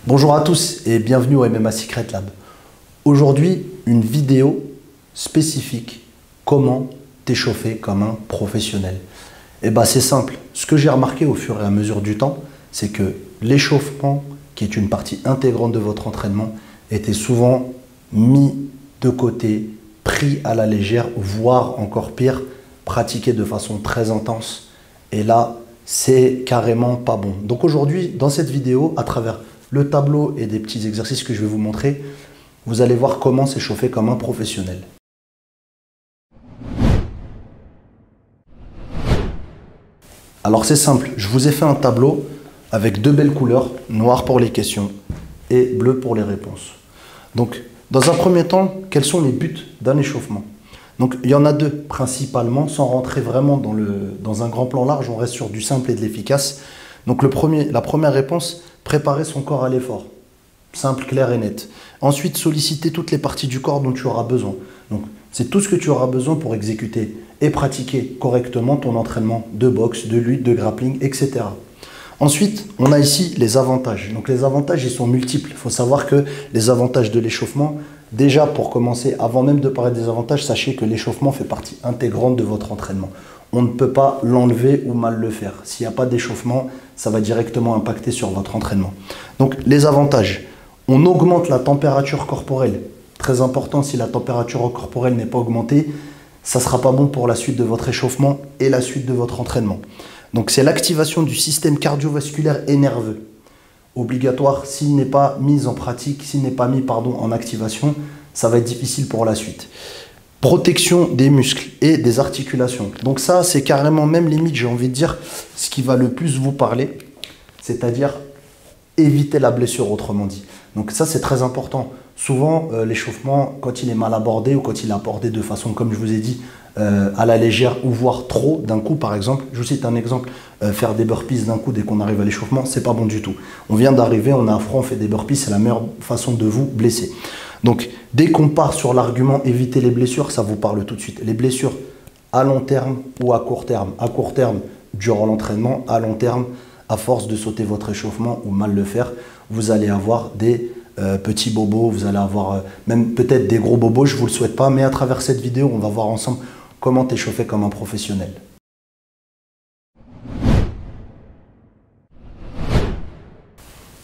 Bonjour à tous et bienvenue au MMA Secret Lab. Aujourd'hui, une vidéo spécifique, comment t'échauffer comme un professionnel. Et c'est simple, ce que j'ai remarqué au fur et à mesure du temps, c'est que l'échauffement, qui est une partie intégrante de votre entraînement, était souvent mis de côté, pris à la légère, voire encore pire, pratiqué de façon très intense. Et là, c'est carrément pas bon. Donc aujourd'hui, dans cette vidéo, à travers le tableau et des petits exercices que je vais vous montrer, vous allez voir comment s'échauffer comme un professionnel. Alors c'est simple, je vous ai fait un tableau avec deux belles couleurs, noir pour les questions et bleu pour les réponses. Donc dans un premier temps, quels sont les buts d'un échauffement? Donc il y en a deux principalement, sans rentrer vraiment dans un grand plan large, on reste sur du simple et de l'efficace. Donc la première réponse, préparer son corps à l'effort. Simple, clair et net. Ensuite, solliciter toutes les parties du corps dont tu auras besoin. Donc c'est tout ce que tu auras besoin pour exécuter et pratiquer correctement ton entraînement de boxe, de lutte, de grappling, etc. Ensuite, on a ici les avantages. Donc les avantages, ils sont multiples. Il faut savoir que les avantages de l'échauffement, déjà pour commencer, avant même de parler des avantages, sachez que l'échauffement fait partie intégrante de votre entraînement. On ne peut pas l'enlever ou mal le faire. S'il n'y a pas d'échauffement, ça va directement impacter sur votre entraînement. Donc les avantages, on augmente la température corporelle. Très important, si la température corporelle n'est pas augmentée, ça ne sera pas bon pour la suite de votre échauffement et la suite de votre entraînement. Donc c'est l'activation du système cardiovasculaire et nerveux. Obligatoire, s'il n'est pas mis en pratique, s'il n'est pas mis en activation, ça va être difficile pour la suite. Protection des muscles et des articulations. Donc ça, c'est carrément même limite, j'ai envie de dire, ce qui va le plus vous parler, c'est-à-dire éviter la blessure, autrement dit. Donc ça, c'est très important. Souvent, l'échauffement, quand il est mal abordé ou quand il est abordé de façon, comme je vous ai dit, à la légère ou voire trop d'un coup, par exemple, je vous cite un exemple, faire des burpees d'un coup dès qu'on arrive à l'échauffement, c'est pas bon du tout. On vient d'arriver, on est à froid, on fait des burpees, c'est la meilleure façon de vous blesser. Donc, dès qu'on part sur l'argument éviter les blessures, ça vous parle tout de suite. Les blessures à long terme ou à court terme. À court terme, durant l'entraînement, à long terme, à force de sauter votre échauffement ou mal le faire, vous allez avoir des petits bobos, vous allez avoir même peut-être des gros bobos, je ne vous le souhaite pas, mais à travers cette vidéo, on va voir ensemble comment t'échauffer comme un professionnel.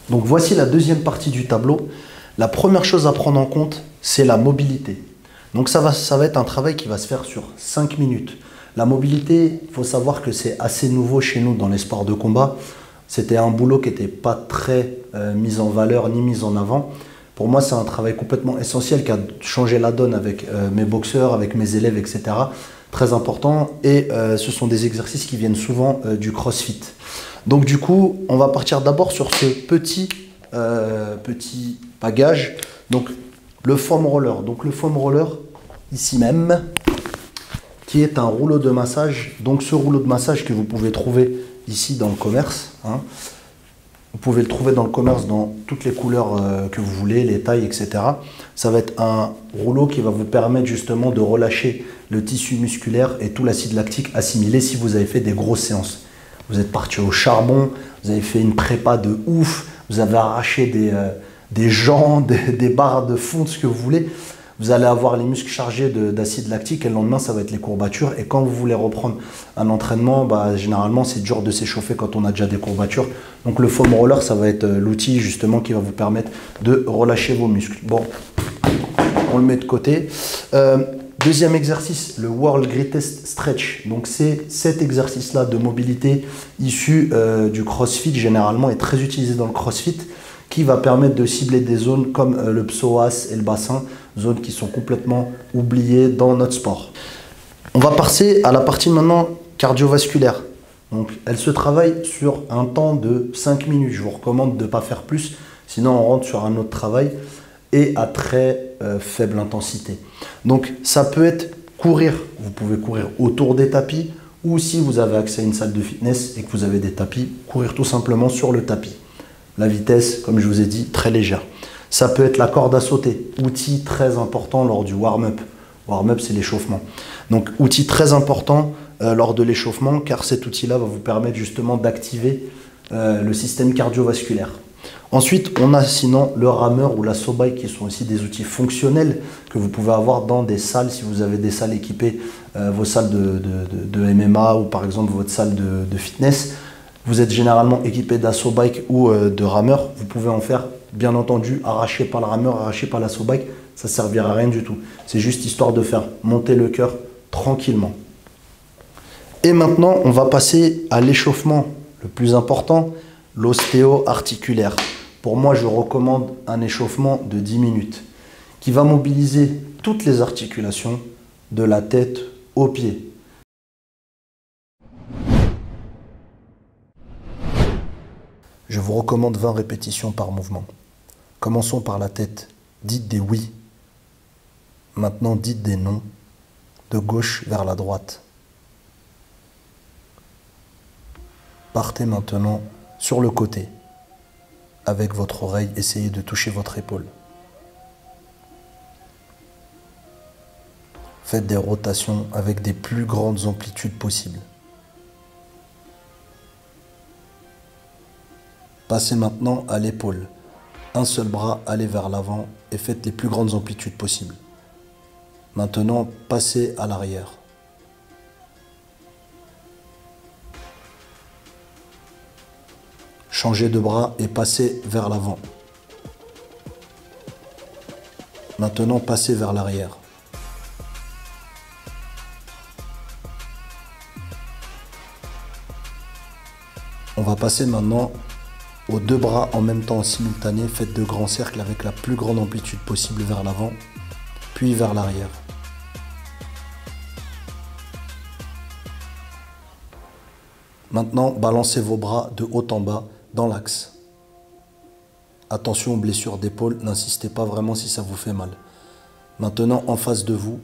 Donc voici la deuxième partie du tableau. La première chose à prendre en compte, c'est la mobilité. Donc ça va être un travail qui va se faire sur 5 minutes. La mobilité, il faut savoir que c'est assez nouveau chez nous dans les sports de combat. C'était un boulot qui n'était pas très mis en valeur ni mis en avant. Pour moi, c'est un travail complètement essentiel qui a changé la donne avec mes boxeurs, avec mes élèves, etc. Très important. Et ce sont des exercices qui viennent souvent du CrossFit. Donc du coup, on va partir d'abord sur ce petit bagage. Donc le foam roller. Donc le foam roller, ici même, qui est un rouleau de massage. Donc ce rouleau de massage que vous pouvez trouver ici dans le commerce. Vous pouvez le trouver dans le commerce dans toutes les couleurs que vous voulez, les tailles, etc. Ça va être un rouleau qui va vous permettre justement de relâcher le tissu musculaire et tout l'acide lactique assimilé si vous avez fait des grosses séances. Vous êtes parti au charbon, vous avez fait une prépa de ouf, vous avez arraché des jambes, des barres de fonte, ce que vous voulez. Vous allez avoir les muscles chargés d'acide lactique et le lendemain, ça va être les courbatures. Et quand vous voulez reprendre un entraînement, généralement, c'est dur de s'échauffer quand on a déjà des courbatures. Donc le foam roller, ça va être l'outil justement qui va vous permettre de relâcher vos muscles. Bon, on le met de côté. Deuxième exercice, le World Greatest Stretch. Donc c'est cet exercice-là de mobilité issu du CrossFit généralement est très utilisé dans le CrossFit, qui va permettre de cibler des zones comme le psoas et le bassin, zones qui sont complètement oubliées dans notre sport. On va passer à la partie maintenant cardiovasculaire. Donc, elle se travaille sur un temps de 5 minutes. Je vous recommande de ne pas faire plus, sinon on rentre sur un autre travail et à très faible intensité. Donc, ça peut être courir. Vous pouvez courir autour des tapis ou si vous avez accès à une salle de fitness et que vous avez des tapis, courir tout simplement sur le tapis. La vitesse, comme je vous ai dit, très légère. Ça peut être la corde à sauter, outil très important lors du warm-up. Warm-up, c'est l'échauffement. Donc, outil très important lors de l'échauffement, car cet outil-là va vous permettre justement d'activer le système cardiovasculaire. Ensuite, on a sinon le rameur ou la SoBike qui sont aussi des outils fonctionnels que vous pouvez avoir dans des salles, si vous avez des salles équipées, vos salles de MMA ou par exemple votre salle de fitness. Vous êtes généralement équipé d'un SoBike ou de rameur. Vous pouvez en faire, bien entendu, arraché par le rameur, arraché par la SoBike. Ça ne servira à rien du tout. C'est juste histoire de faire monter le cœur tranquillement. Et maintenant, on va passer à l'échauffement le plus important, l'ostéo-articulaire. Pour moi, je recommande un échauffement de 10 minutes qui va mobiliser toutes les articulations de la tête aux pieds. Je vous recommande 20 répétitions par mouvement. Commençons par la tête. Dites des oui. Maintenant, dites des non. De gauche vers la droite. Partez maintenant sur le côté. Avec votre oreille, essayez de toucher votre épaule. Faites des rotations avec des plus grandes amplitudes possibles. Passez maintenant à l'épaule. Un seul bras, allez vers l'avant et faites les plus grandes amplitudes possibles. Maintenant, passez à l'arrière. Changez de bras et passez vers l'avant. Maintenant, passez vers l'arrière. On va passer maintenant aux deux bras en même temps en simultané. Faites de grands cercles avec la plus grande amplitude possible vers l'avant, puis vers l'arrière. Maintenant, balancez vos bras de haut en bas dans l'axe. Attention aux blessures d'épaule, n'insistez pas vraiment si ça vous fait mal. Maintenant, en face de vous,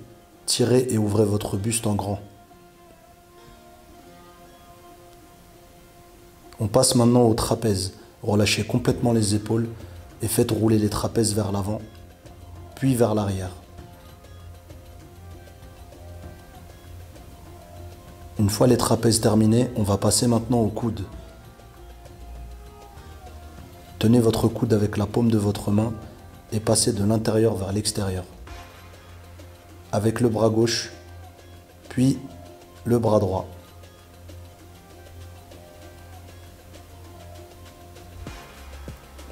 tirez et ouvrez votre buste en grand. On passe maintenant au trapèze. Relâchez complètement les épaules et faites rouler les trapèzes vers l'avant, puis vers l'arrière. Une fois les trapèzes terminés, on va passer maintenant au coude. Tenez votre coude avec la paume de votre main et passez de l'intérieur vers l'extérieur. Avec le bras gauche, puis le bras droit.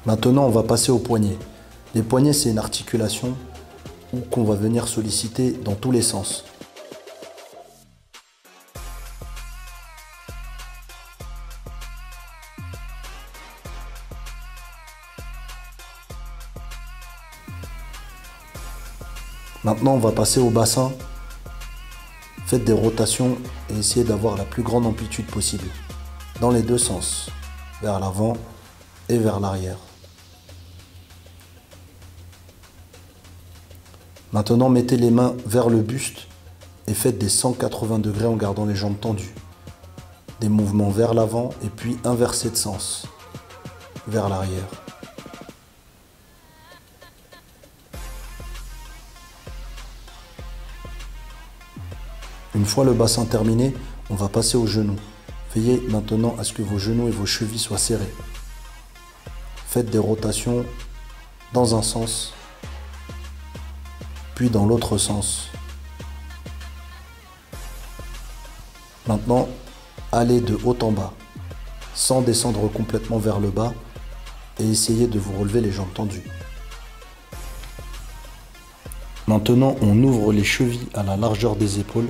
Maintenant, on va passer aux poignets. Les poignets, c'est une articulation qu'on va venir solliciter dans tous les sens. Maintenant, on va passer au bassin. Faites des rotations et essayez d'avoir la plus grande amplitude possible. Dans les deux sens. Vers l'avant et vers l'arrière. Maintenant, mettez les mains vers le buste et faites des 180 degrés en gardant les jambes tendues. Des mouvements vers l'avant et puis inversés de sens. Vers l'arrière. Une fois le bassin terminé, on va passer aux genoux. Veillez maintenant à ce que vos genoux et vos chevilles soient serrés. Faites des rotations dans un sens, puis dans l'autre sens. Maintenant, allez de haut en bas, sans descendre complètement vers le bas, et essayez de vous relever les jambes tendues. Maintenant, on ouvre les chevilles à la largeur des épaules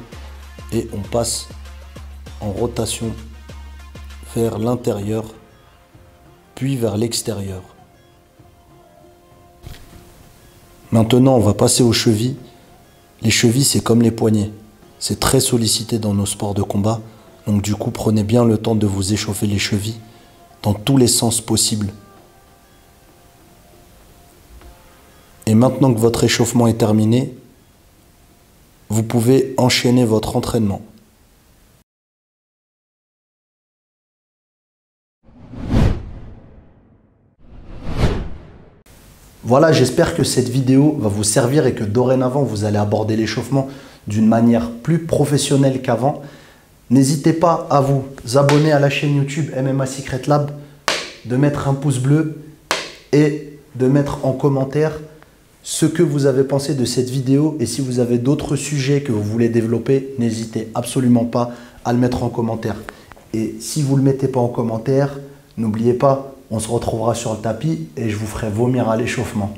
et on passe en rotation vers l'intérieur, puis vers l'extérieur. Maintenant, on va passer aux chevilles. Les chevilles, c'est comme les poignets. C'est très sollicité dans nos sports de combat. Donc du coup, prenez bien le temps de vous échauffer les chevilles dans tous les sens possibles. Et maintenant que votre échauffement est terminé, vous pouvez enchaîner votre entraînement. Voilà, j'espère que cette vidéo va vous servir et que dorénavant, vous allez aborder l'échauffement d'une manière plus professionnelle qu'avant. N'hésitez pas à vous abonner à la chaîne YouTube MMA Secret Lab, de mettre un pouce bleu et de mettre en commentaire ce que vous avez pensé de cette vidéo. Et si vous avez d'autres sujets que vous voulez développer, n'hésitez absolument pas à le mettre en commentaire. Et si vous ne le mettez pas en commentaire, n'oubliez pas, on se retrouvera sur le tapis et je vous ferai vomir à l'échauffement.